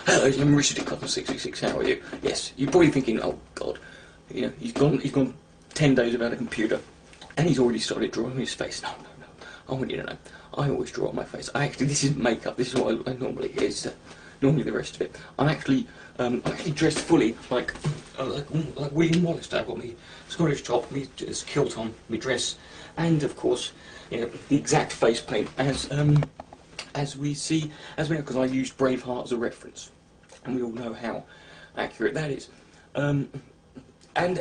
Hello, I'm Richard at Coughlan 666. How are you? Yes, you're probably thinking, oh God, you know, he's gone 10 days without a computer, and he's already started drawing his face. No. I want you to know, I always draw on my face. This isn't makeup. This is what I normally is. Normally the rest of it. I'm actually dressed fully like William Wallace. I've got my Scottish top, my kilt on, my dress, and of course, you know, the exact face paint as we know, because I used Braveheart as a reference, and we all know how accurate that is. And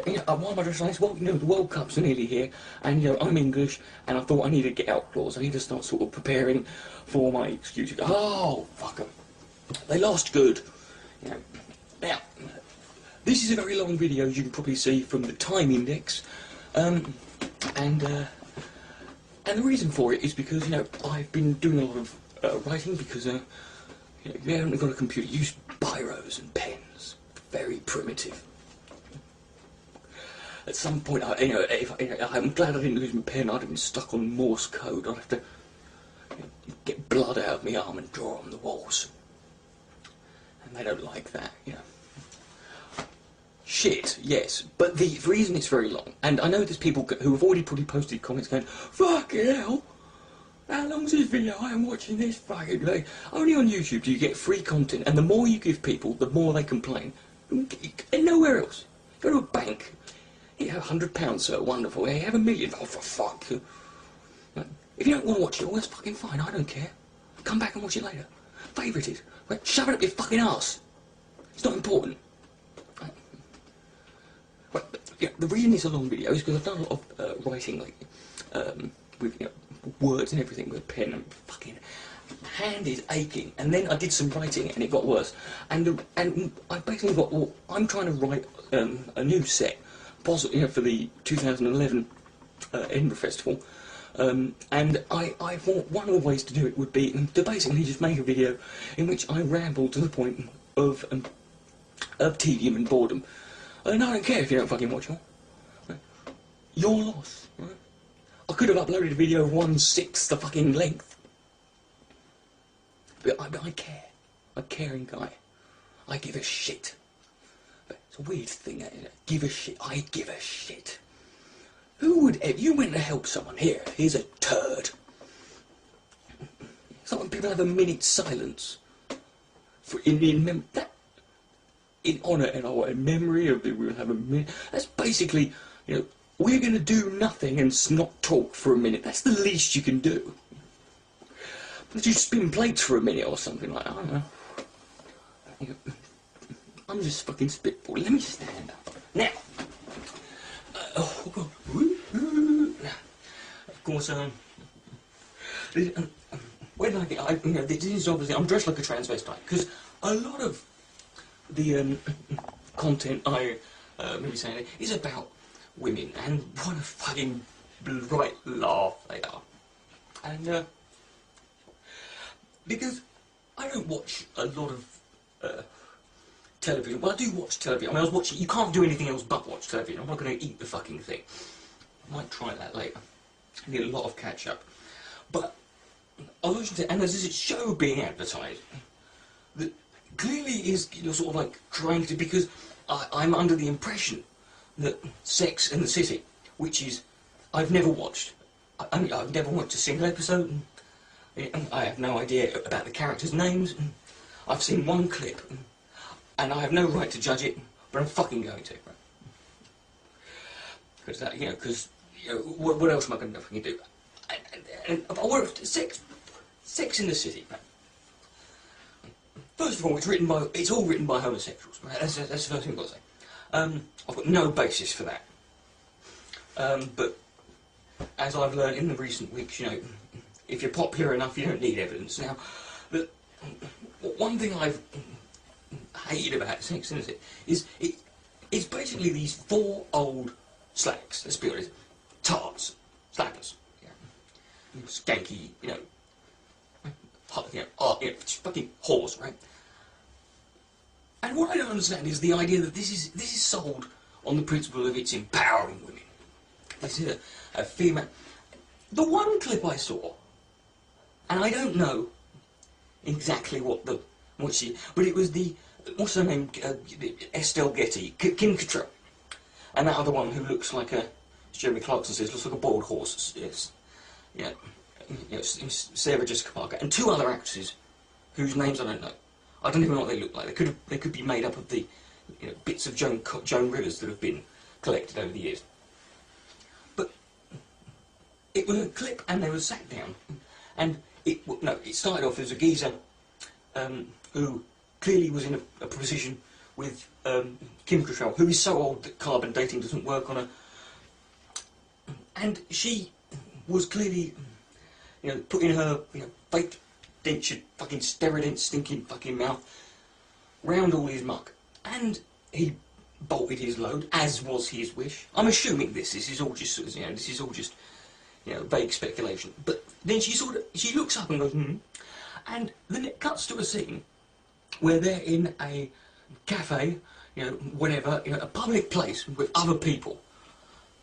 you know, why am I dressed like this? Well, you know, the World Cups are nearly here, and you know, I'm English, and I thought I need to get outdoors. I need to start sort of preparing for my excuse. Oh, fuck 'em. They lost good. You know. Now, this is a very long video, as you can probably see from the time index, and the reason for it is because, you know, I've been doing a lot of writing because you know, if you haven't got a computer, use biros and pens. Very primitive. At some point, I'm glad I didn't lose my pen. I'd have been stuck on Morse code. I'd have to get blood out of my arm and draw on the walls. And they don't like that, you know. Shit, yes. But the reason it's very long, and I know there's people who have already probably posted comments going, fucking hell, how long's this video? I am watching this fucking thing. Only on YouTube do you get free content, and the more you give people, the more they complain. And nowhere else. Go to a bank. You have £100, sir, wonderful. You have $1 million, oh for fuck. If you don't want to watch it, well, that's fucking fine, I don't care. Come back and watch it later. Favourite it. Right, shove it up your fucking arse. It's not important. Right, yeah, the reason it's a long video is because I've done a lot of writing, like, with, you know, words and everything with a pen, and fucking hand is aching. And then I did some writing and it got worse. And I basically got, well, I'm trying to write a new set, possibly, you know, for the 2011 Edinburgh Festival, and I thought one of the ways to do it would be to basically just make a video in which I ramble to the point of tedium and boredom. And I don't care if you don't fucking watch it. Right? Your loss. Right? I could have uploaded a video of 1/6 the fucking length, but I care. I'm a caring guy. I give a shit. It's a weird thing, isn't it? Give a shit. I give a shit. Who would ever... You went to help someone. Here's a turd. Some people have a minute's silence for in honour and in memory of the... We'll have a minute. That's basically, you know, we're going to do nothing and not talk for a minute. That's the least you can do. But you spin plates for a minute or something like that. I don't know. I'm just fucking spitballing. Let me stand up. Now, of course, when I get, you know, this is obviously, I'm dressed like a transvestite, because a lot of the content I maybe saying is about women, and what a fucking right laugh they are. And because I don't watch a lot of television. Well, I do watch television. I mean, I was watching... You can't do anything else but watch television. I'm not going to eat the fucking thing. I might try that later. I need a lot of catch-up. But I was watching it, and there's this show being advertised that clearly is, you know, sort of like trying to... Because I'm under the impression that Sex and the City, which is... I've never watched. I've never watched a single episode. And I have no idea about the characters' names. I've seen one clip. And I have no right to judge it, but I'm fucking going to. Because that, you know, because, you know, what else am I going to fucking do? And if I want Sex in the City, right? First of all, it's all written by homosexuals. Right? That's the first thing I've got to say. I've got no basis for that. But as I've learned in the recent weeks, you know, if you're popular enough, you don't need evidence. Now, one thing I've hated about Sex and the City is it's basically these four old slacks, let's be honest, tarts, slappers, yeah. Skanky, you know, fucking whores, right? And what I don't understand is the idea that this is sold on the principle of it's empowering women. This is a female. The one clip I saw, And I don't know exactly what she, but it was the, what's her name, Estelle Getty, Kim Cattrall, and that other one who looks like a, as Jeremy Clarkson says, looks like a boiled horse. Yes, yeah, Sarah Jessica Parker, and two other actresses whose names I don't know. I don't even know what they look like. They could be made up of the bits of Joan Rivers that have been collected over the years. But it was a clip, and they were sat down, and it started off as a geezer who clearly was in a position with Kim Cattrall, who is so old that carbon dating doesn't work on her, and she was clearly, putting her, fake dentured, fucking steroid stinking fucking mouth round all his muck, and he bolted his load, as was his wish. I'm assuming this is all just, this is all just, vague speculation. But then she looks up and goes, and then it cuts to a scene where they're in a cafe, whatever, a public place with other people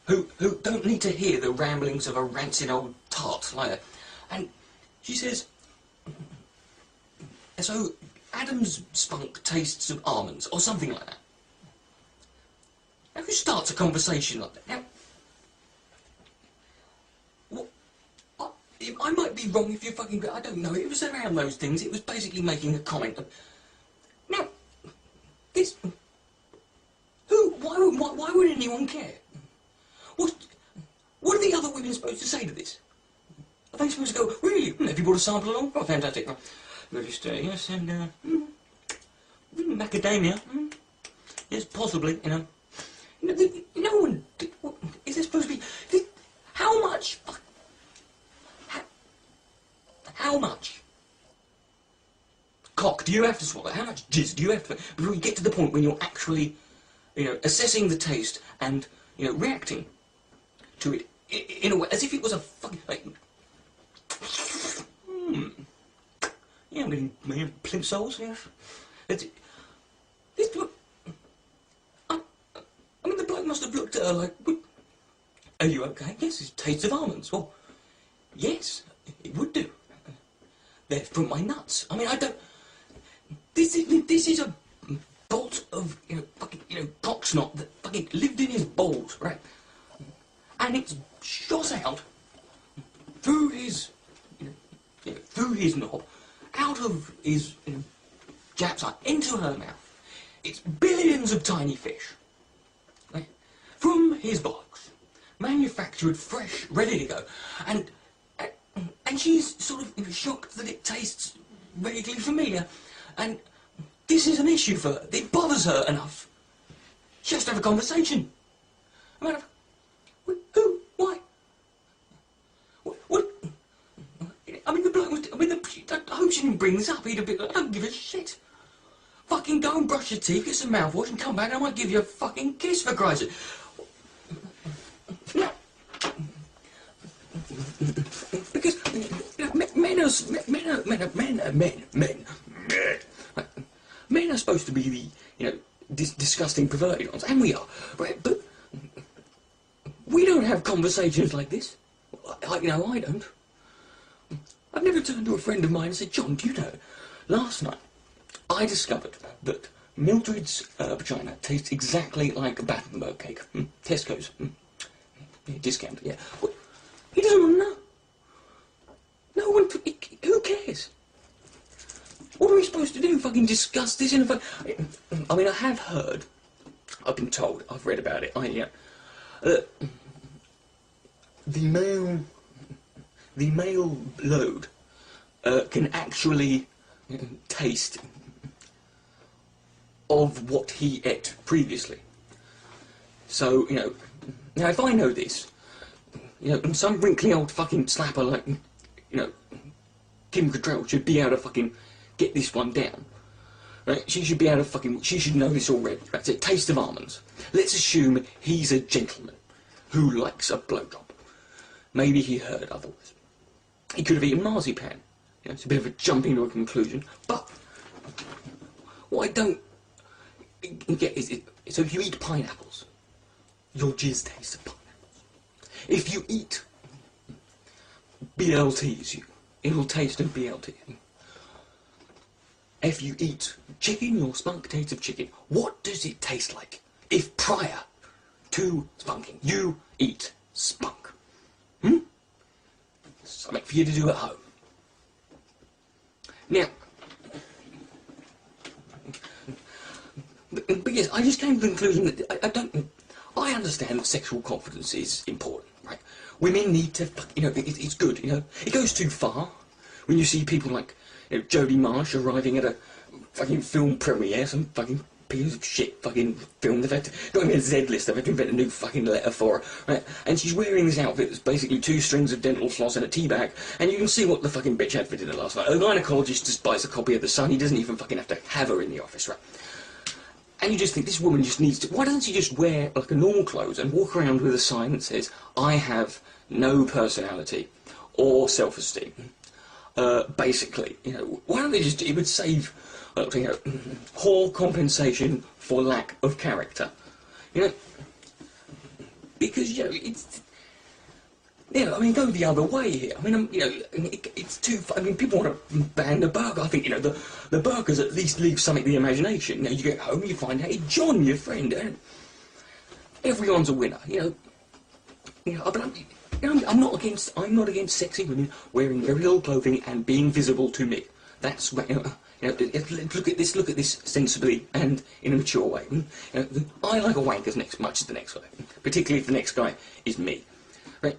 who don't need to hear the ramblings of a rancid old tart like that. And she says, so Adam's spunk tastes of almonds, or something like that. Now who starts a conversation like that? Now, I might be wrong if you're fucking, I don't know, it was around those things, it was basically making a comment. Now, this, why would anyone care? What are the other women supposed to say to this? Are they supposed to go, really? Have you brought a sample along? Oh, fantastic. Just, yes, and, macadamia, yes, possibly, no one, is there supposed to be, how much, how much cock do you have to swallow? How much jizz do you have to, before you get to the point when you're actually, assessing the taste and, reacting to it in a way, as if it was a fucking, like, yeah, I'm getting plimp souls, yeah. I mean, the bloke must have looked at her like, are you okay? Yes, it tastes of almonds. Well, yes, it would do. They're from my nuts. I mean, I don't... This is a bolt of, fucking, cock snot that fucking lived in his balls, right? And it's shot out through his, through his knob, out of his jap's eye, into her mouth. It's billions of tiny fish, right? From his box, manufactured fresh, ready to go, and she's sort of shocked that it tastes vaguely familiar, and this is an issue for her. It bothers her enough. She has to have a conversation. Who? Why? What? I mean, the bloke was... I hope she didn't bring this up. He'd have been like, I don't give a shit. Fucking go and brush your teeth, get some mouthwash, and come back, and I might give you a fucking kiss, for Christ's sake. No. Because men are supposed to be the, disgusting perverted ones, and we are, right? But we don't have conversations like this. I don't. I've never turned to a friend of mine and said, John, do you know, last night I discovered that Mildred's vagina tastes exactly like a Battenberg cake. Tesco's. Yeah, discount, yeah. Well, he doesn't want to know. No one, who cares? What are we supposed to do? Fucking discuss this in a... I mean, I have heard, I've been told, I've read about it, the male load can actually taste of what he ate previously. So, now if I know this, some wrinkly old fucking slapper like, Kim Cattrall should be able to fucking get this one down. Right? She should be able to fucking, she should know this already. Right? So, taste of almonds. Let's assume he's a gentleman who likes a blowjob. Maybe he heard otherwise. He could have eaten marzipan. It's a bit of a jumping to a conclusion. But what I don't get is, so if you eat pineapples, your jizz tastes of pineapples. If you eat BLTs, it'll taste and be healthy. If you eat chicken, your spunk tastes of chicken, what does it taste like if prior to spunking you eat spunk? Something for you to do at home. Now, but yes, I just came to the conclusion that I understand that sexual confidence is important, right? Women need to, it's good, It goes too far when you see people like, Jodie Marsh arriving at a fucking film premiere, some fucking piece of shit fucking film. They've had to, not even a Z-list, they've had to invent a new fucking letter for her, right? And she's wearing this outfit that's basically 2 strings of dental floss and a tea bag, and you can see what the fucking bitch had for dinner last night. A gynecologist just buys a copy of The Sun, he doesn't even fucking have to have her in the office, right? And you just think, this woman just needs to... Why doesn't she just wear, like, a normal clothes and walk around with a sign that says, I have no personality or self-esteem? Basically, why don't they just... It would save, whore compensation for lack of character. Because, it's... go the other way here. It's too... people want to ban the burger. I think, the burgers at least leave something to the imagination. You get home, you find out, hey, John, your friend, everyone's a winner, but I'm not against sexy women wearing very little clothing and being visible to me. That's where, look at this sensibly and in a mature way. I like a wank as much as the next guy, particularly if the next guy is me, right?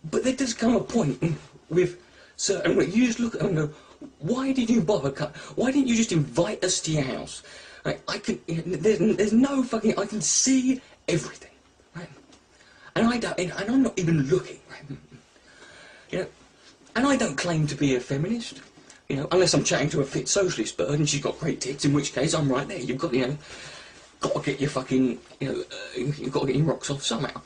But there does come a point with certain... You just look at them and go, why did you bother why didn't you just invite us to your house? Right? There's no fucking... I can see everything, right? And I'm not even looking, right? And I don't claim to be a feminist, unless I'm chatting to a fit socialist bird and she's got great tits, in which case I'm right there. You've got, got to get your fucking, you've got to get your rocks off somehow.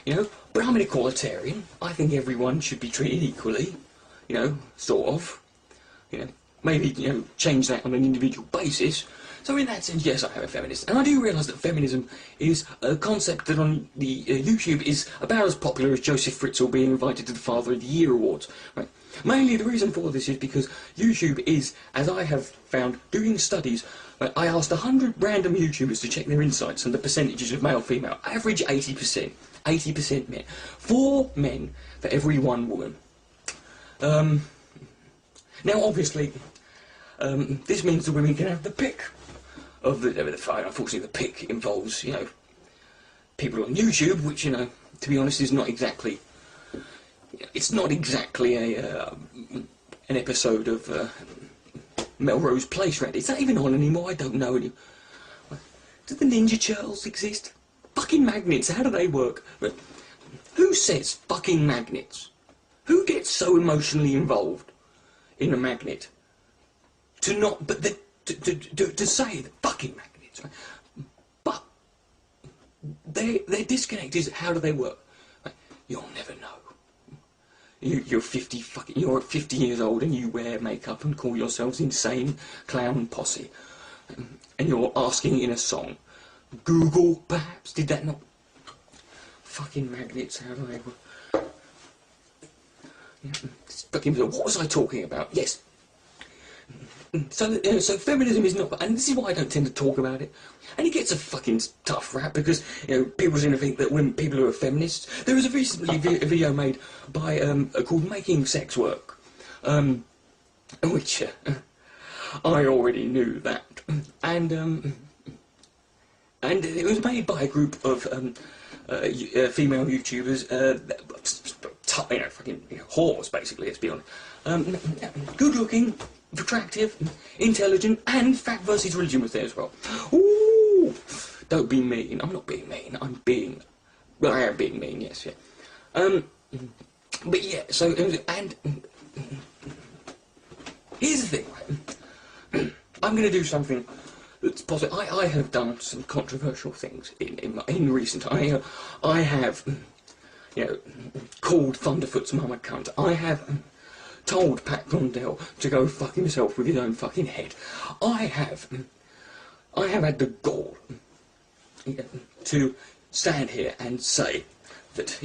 But I'm an equalitarian. I think everyone should be treated equally, sort of. Maybe, change that on an individual basis. So in that sense, yes, I am a feminist. And I do realise that feminism is a concept that on the YouTube is about as popular as Joseph Fritzl being invited to the Father of the Year Awards. Right? Mainly the reason for this is because YouTube is, as I have found, doing studies. I asked 100 random YouTubers to check their insights and the percentages of male-female. Average 80%. 80% men. 4 men for every 1 woman. Now, obviously, this means the women can have the pick of the fight. Unfortunately, the pick involves, people on YouTube, which, to be honest, is not exactly... It's not exactly an episode of Melrose Place, right? Is that even on anymore? I don't know. Do the Ninja Turtles exist? Fucking magnets, how do they work? Who says fucking magnets? Who gets so emotionally involved in a magnet to not, but to say that fucking magnets, right? But their disconnect is, how do they work? Right? You'll never know. You're 50 years old and you wear makeup and call yourselves Insane Clown Posse, and you're asking in a song, Google perhaps, did that not? Fucking magnets, how do they work? What was I talking about? Yes. So feminism is not, and this is why I don't tend to talk about it. And it gets a fucking tough rap because people seem to think that when people who are feminists. There was a recently a video made by called "Making Sex Work," which I already knew that, and it was made by a group of female YouTubers, fucking whores basically. Let's be honest. Good-looking, attractive, intelligent, and fact versus religion was there as well. Ooh, don't be mean. I'm not being mean. I am being mean. Yes, yeah. But yeah. So and here's the thing. Right? I'm going to do something that's positive. I have done some controversial things in recent time. I have, called Thunderfoot's mum a cunt. I have told Pat Condell to go fuck himself with his own fucking head. I have had the gall to stand here and say that,